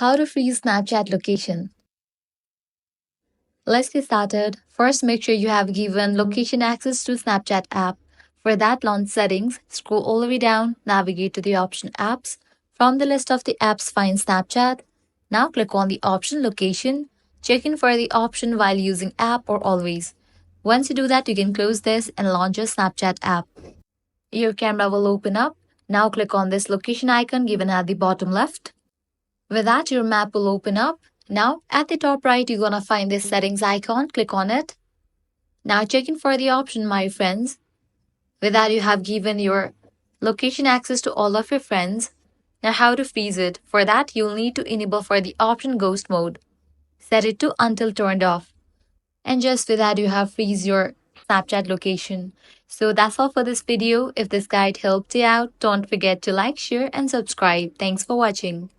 How to freeze Snapchat location. Let's get started. First, make sure you have given location access to Snapchat app. For that, launch settings, scroll all the way down, navigate to the option apps. From the list of the apps, find Snapchat. Now click on the option location. Check in for the option while using app or always. Once you do that, you can close this and launch your Snapchat app. Your camera will open up. Now click on this location icon given at the bottom left. With that, your map will open up. Now, at the top right, you're gonna find this settings icon. Click on it. Now, check in for the option My Friends. With that, you have given your location access to all of your friends. Now, how to freeze it? For that, you'll need to enable for the option Ghost Mode. Set it to until turned off. And just with that, you have freeze your Snapchat location. So that's all for this video. If this guide helped you out, don't forget to like, share, and subscribe. Thanks for watching.